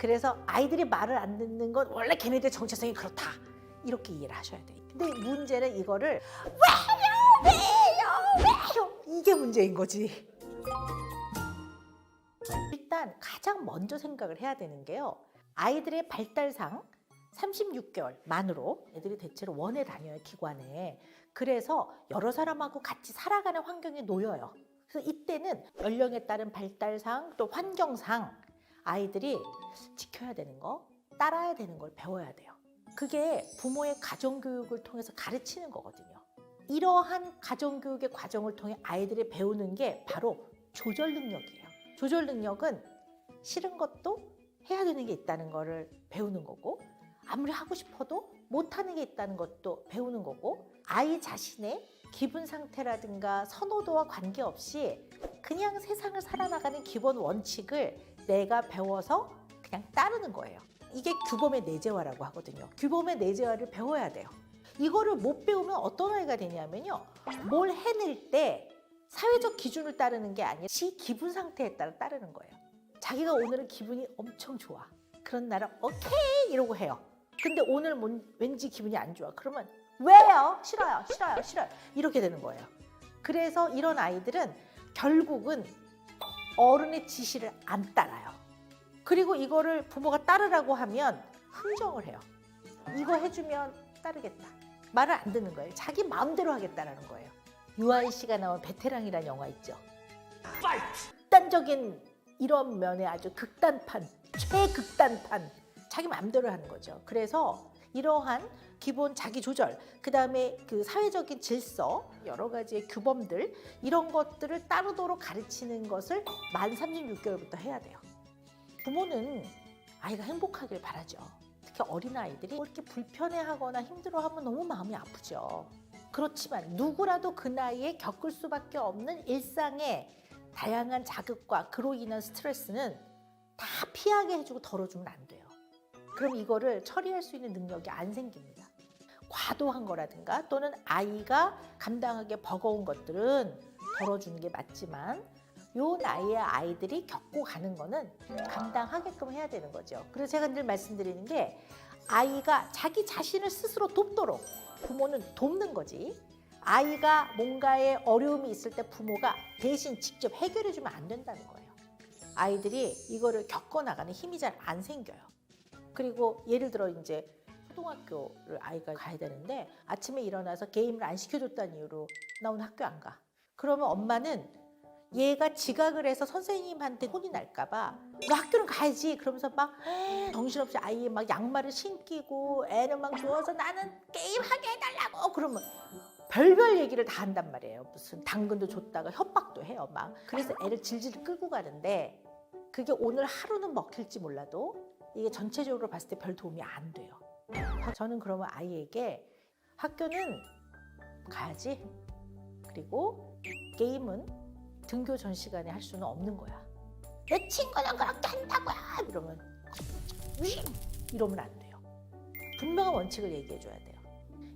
그래서 아이들이 말을 안 듣는 건 원래 걔네들 정체성이 그렇다. 이렇게 이해를 하셔야 돼요. 근데 문제는 이거를 왜요? 이게 문제인 거지. 일단 가장 먼저 생각을 해야 되는 게요. 아이들의 발달상 36개월 만으로 애들이 대체로 원에 다녀요, 기관에. 그래서 여러 사람하고 같이 살아가는 환경에 놓여요. 그래서 이때는 연령에 따른 발달상 또 환경상 아이들이 지켜야 되는 거, 따라야 되는 걸 배워야 돼요. 그게 부모의 가정교육을 통해서 가르치는 거거든요. 이러한 가정교육의 과정을 통해 아이들이 배우는 게 바로 조절 능력이에요. 조절 능력은 싫은 것도 해야 되는 게 있다는 거를 배우는 거고, 아무리 하고 싶어도 못하는 게 있다는 것도 배우는 거고, 아이 자신의 기분 상태라든가 선호도와 관계없이 그냥 세상을 살아나가는 기본 원칙을 내가 배워서 그냥 따르는 거예요. 이게 규범의 내재화라고 하거든요. 규범의 내재화를 배워야 돼요. 이거를 못 배우면 어떤 아이가 되냐면요, 뭘 해낼 때 사회적 기준을 따르는 게 아니라 지 기분 상태에 따라 따르는 거예요. 자기가 오늘은 기분이 엄청 좋아. 그런 날은 오케이 이러고 해요. 근데 오늘 왠지 기분이 안 좋아. 그러면 왜요? 싫어요. 이렇게 되는 거예요. 그래서 이런 아이들은 결국은 어른의 지시를 안 따라요. 그리고 이거를 부모가 따르라고 하면 흥정을 해요. 이거 해주면 따르겠다. 말을 안 듣는 거예요. 자기 마음대로 하겠다라는 거예요. 유아인 씨가 나온 베테랑이라는 영화 있죠. 극단적인 이런 면에 아주 극단판, 최극단판, 자기 마음대로 하는 거죠. 그래서 이러한 기본 자기 조절, 그 다음에 그 사회적인 질서, 여러 가지의 규범들, 이런 것들을 따르도록 가르치는 것을 만 36개월부터 해야 돼요. 부모는 아이가 행복하길 바라죠. 특히 어린아이들이 이렇게 불편해하거나 힘들어하면 너무 마음이 아프죠. 그렇지만 누구라도 그 나이에 겪을 수밖에 없는 일상의 다양한 자극과 그로 인한 스트레스는 다 피하게 해주고 덜어주면 안 돼요. 그럼 이거를 처리할 수 있는 능력이 안 생깁니다. 과도한 거라든가 또는 아이가 감당하기 버거운 것들은 덜어주는 게 맞지만, 요 나이의 아이들이 겪고 가는 거는 감당하게끔 해야 되는 거죠. 그래서 제가 늘 말씀드리는 게, 아이가 자기 자신을 스스로 돕도록 부모는 돕는 거지, 아이가 뭔가에 어려움이 있을 때 부모가 대신 직접 해결해 주면 안 된다는 거예요. 아이들이 이거를 겪어나가는 힘이 잘 안 생겨요. 그리고 예를 들어 이제 초등학교를 아이가 가야 되는데 아침에 일어나서 게임을 안 시켜줬다는 이유로 나 오늘 학교 안 가. 그러면 엄마는 얘가 지각을 해서 선생님한테 혼이 날까 봐 너 학교는 가야지 그러면서 막 정신없이 아이의 막 양말을 신기고 애는 막 좋아서 나는 게임하게 해달라고 그러면 별별 얘기를 다 한단 말이에요. 무슨 당근도 줬다가 협박도 해요 막. 그래서 애를 질질 끌고 가는데 그게 오늘 하루는 먹힐지 몰라도 이게 전체적으로 봤을 때 별 도움이 안 돼요. 저는 그러면 아이에게 학교는 가야지, 그리고 게임은 등교 전 시간에 할 수는 없는 거야. 내 친구는 그렇게 한다고요. 이러면 안 돼요. 분명한 원칙을 얘기해 줘야 돼요.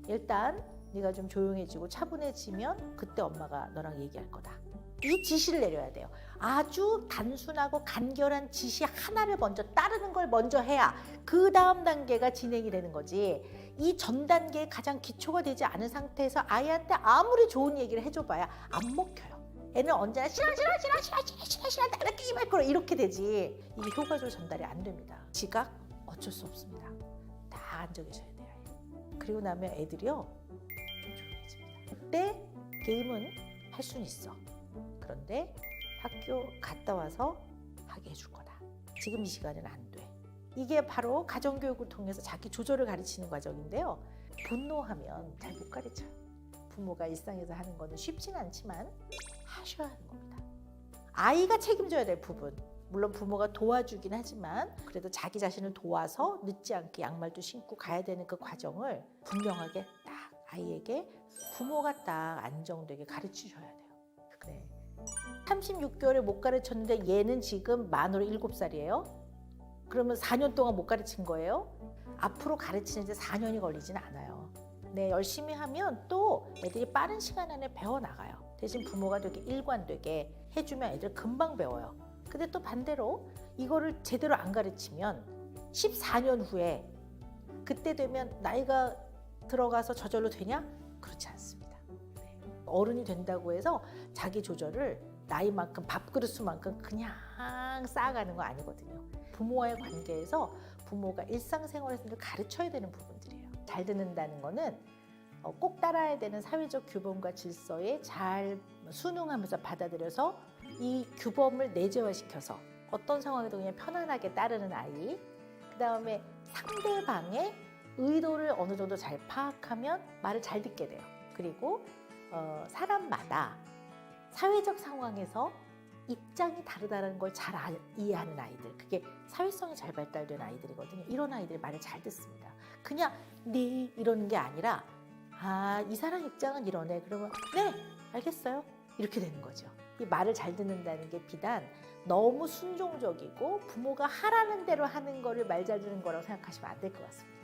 일단 네가 좀 조용해지고 차분해지면 그때 엄마가 너랑 얘기할 거다. 이 지시를 내려야 돼요. 아주 단순하고 간결한 지시 하나를 먼저 따르는 걸 먼저 해야 그 다음 단계가 진행이 되는 거지. 이 전 단계에 가장 기초가 되지 않은 상태에서 아이한테 아무리 좋은 얘기를 해줘봐야 안 먹혀요. 애는 언제나 싫어 나는 게임할 거라 이렇게 되지. 이게 효과적으로 전달이 안 됩니다. 지각 어쩔 수 없습니다. 다 앉아 계셔야 돼요. 그리고 나면 애들이요 좀 조용해집니다. 그때 게임은 할 수는 있어. 그런데 학교 갔다 와서 하게 해줄 거다. 지금 이 시간은 안 돼. 이게 바로 가정교육을 통해서 자기 조절을 가르치는 과정인데요. 분노하면 잘 못 가르쳐요. 부모가 일상에서 하는 거는 쉽지는 않지만 하셔야 하는 겁니다. 아이가 책임져야 될 부분, 물론 부모가 도와주긴 하지만 그래도 자기 자신을 도와서 늦지 않게 양말도 신고 가야 되는 그 과정을 분명하게 딱 아이에게 부모가 딱 안정되게 가르치셔야 돼요. 그래. 36개월을 못 가르쳤는데 얘는 지금 만으로 7살이에요. 그러면 4년 동안 못 가르친 거예요? 앞으로 가르치는데 4년이 걸리진 않아요. 네, 열심히 하면 또 애들이 빠른 시간 안에 배워나가요. 대신 부모가 되게 일관되게 해주면 애들 금방 배워요. 근데 또 반대로 이거를 제대로 안 가르치면 14년 후에 그때 되면 나이가 들어가서 저절로 되냐? 그렇지 않습니다. 네. 어른이 된다고 해서 자기 조절을 나이만큼 밥그릇 수만큼 그냥 쌓아가는 거 아니거든요. 부모와의 관계에서 부모가 일상생활에서 가르쳐야 되는 부분들이에요. 잘 듣는다는 거는 꼭 따라야 되는 사회적 규범과 질서에 잘 순응하면서 받아들여서 이 규범을 내재화시켜서 어떤 상황에도 그냥 편안하게 따르는 아이, 그 다음에 상대방의 의도를 어느 정도 잘 파악하면 말을 잘 듣게 돼요. 그리고 사람마다 사회적 상황에서 입장이 다르다는 걸 잘 이해하는 아이들, 그게 사회성이 잘 발달된 아이들이거든요. 이런 아이들이 말을 잘 듣습니다. 그냥 네 이러는 게 아니라 이 사람 입장은 이러네. 그러면 네 알겠어요. 이렇게 되는 거죠. 이 말을 잘 듣는다는 게 비단 너무 순종적이고 부모가 하라는 대로 하는 거를 말 잘 듣는 거라고 생각하시면 안 될 것 같습니다.